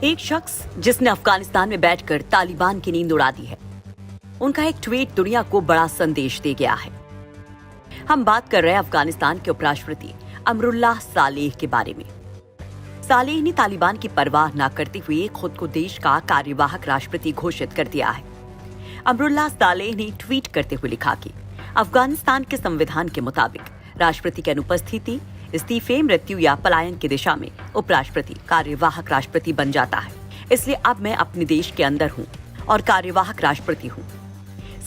एक शख्स जिसने अफगानिस्तान में बैठकर तालिबान की नींद उड़ा दी है, उनका एक ट्वीट दुनिया को बड़ा संदेश दे गया है। हम बात कर रहे हैं अफगानिस्तान के उपराष्ट्रपति अमरुल्लाह सालेह के बारे में। सालेह ने तालिबान की परवाह न करते हुए खुद को देश का कार्यवाहक राष्ट्रपति घोषित कर दिया है। अमरुल्लाह सालेह ने ट्वीट करते हुए लिखा कि अफगानिस्तान के संविधान के मुताबिक राष्ट्रपति की अनुपस्थिति, इस्तीफे, मृत्यु या पलायन की दिशा में उपराष्ट्रपति कार्यवाहक राष्ट्रपति बन जाता है। इसलिए अब मैं अपने देश के अंदर हूँ और कार्यवाहक राष्ट्रपति हूँ।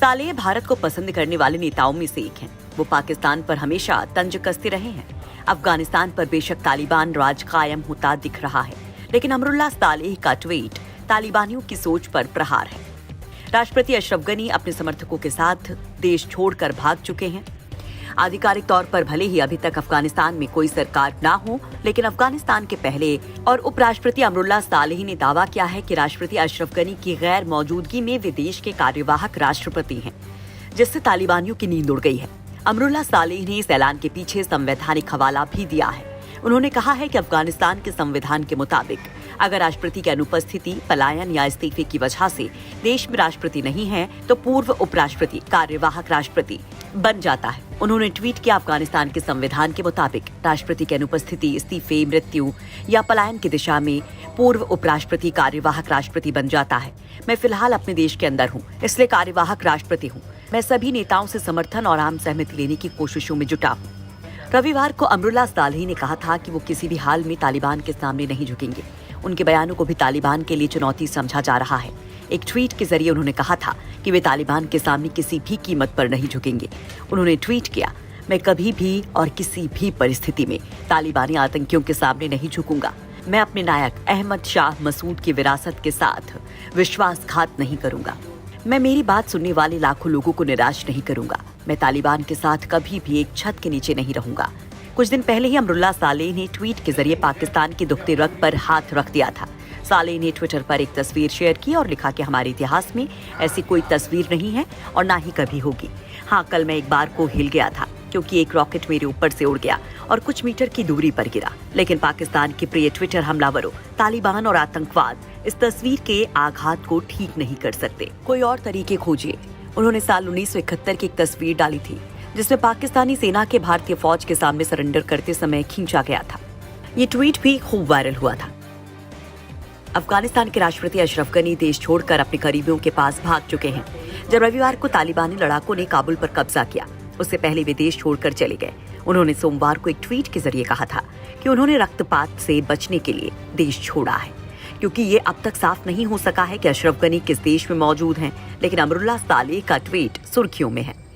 सालेह भारत को पसंद करने वाले नेताओं में से एक हैं। वो पाकिस्तान पर हमेशा तंज कसते रहे हैं। अफगानिस्तान पर बेशक तालिबान राज कायम होता दिख रहा है, लेकिन अमरुल्लाह सालेह का ट्वीट तालिबानियों की सोच पर प्रहार है। राष्ट्रपति अशरफ गनी अपने समर्थकों के साथ देश छोड़कर भाग चुके हैं। आधिकारिक तौर पर भले ही अभी तक अफगानिस्तान में कोई सरकार ना हो, लेकिन अफगानिस्तान के पहले और उपराष्ट्रपति अमरुल्लाह सालेह ने दावा किया है कि राष्ट्रपति अशरफ गनी की गैर मौजूदगी में वे देश के कार्यवाहक राष्ट्रपति हैं, जिससे तालिबानियों की नींद उड़ गई है। अमरुल्लाह सालेह ने इस ऐलान के पीछे संवैधानिक हवाला भी दिया है। उन्होंने कहा है कि अफगानिस्तान के संविधान के मुताबिक अगर राष्ट्रपति की अनुपस्थिति, पलायन या इस्तीफे की वजह से देश में राष्ट्रपति नहीं है, तो पूर्व उपराष्ट्रपति कार्यवाहक राष्ट्रपति बन जाता है। उन्होंने ट्वीट किया, अफगानिस्तान के संविधान के मुताबिक राष्ट्रपति की अनुपस्थिति, इस्तीफे, मृत्यु या पलायन की दिशा में पूर्व उपराष्ट्रपति कार्यवाहक राष्ट्रपति बन जाता है। मैं फिलहाल अपने देश के अंदर हूँ, इसलिए कार्यवाहक राष्ट्रपति हूँ। मैं सभी नेताओं से समर्थन और आम सहमति लेने की कोशिशों में जुटा हूँ। रविवार को अमरुल्लाह सालेह ने कहा था कि वो किसी भी हाल में तालिबान के सामने नहीं झुकेंगे। उनके बयानों को भी तालिबान के लिए चुनौती समझा जा रहा है। एक ट्वीट के जरिए उन्होंने कहा था कि वे तालिबान के सामने किसी भी कीमत पर नहीं झुकेंगे। उन्होंने ट्वीट किया, मैं कभी भी और किसी भी परिस्थिति में तालिबानी आतंकियों के सामने नहीं झुकूंगा। मैं अपने नायक अहमद शाह मसूद की विरासत के साथ विश्वासघात नहीं करूंगा। मैं मेरी बात सुनने वाले लाखों लोगों को निराश नहीं करूंगा। मैं तालिबान के साथ कभी भी एक छत के नीचे नहीं रहूंगा। कुछ दिन पहले ही अमरुल्लाह सालेह ने ट्वीट के जरिए पाकिस्तान के दुखते रग पर हाथ रख दिया था। सालेह ने ट्विटर पर एक तस्वीर शेयर की और लिखा कि हमारे इतिहास में ऐसी कोई तस्वीर नहीं है और ना ही कभी होगी। हाँ, कल मैं एक बार को हिल गया था क्योंकि एक रॉकेट मेरे ऊपर से उड़ गया और कुछ मीटर की दूरी पर गिरा। लेकिन पाकिस्तान के प्रिय ट्विटर हमलावरों, तालिबान और आतंकवाद इस तस्वीर के आघात को ठीक नहीं कर सकते। कोई और तरीके खोजिए। उन्होंने साल 1971 की एक तस्वीर डाली थी जिसमें पाकिस्तानी सेना के भारतीय फौज के सामने सरेंडर करते समय खींचा गया था। ये ट्वीट भी खूब वायरल हुआ था। अफगानिस्तान के राष्ट्रपति अशरफ गनी देश छोड़कर अपने करीबियों के पास भाग चुके हैं। जब रविवार को तालिबानी लड़ाकों ने काबुल पर कब्जा किया, उससे पहले वे देश छोड़कर चले गए। उन्होंने सोमवार को एक ट्वीट के जरिए कहा था कि उन्होंने रक्तपात से बचने के लिए देश छोड़ा है, क्योंकि ये अब तक साफ नहीं हो सका है कि अशरफ गनी किस देश में मौजूद हैं। लेकिन अमरुल्लाह सालेह का ट्वीट सुर्खियों में है।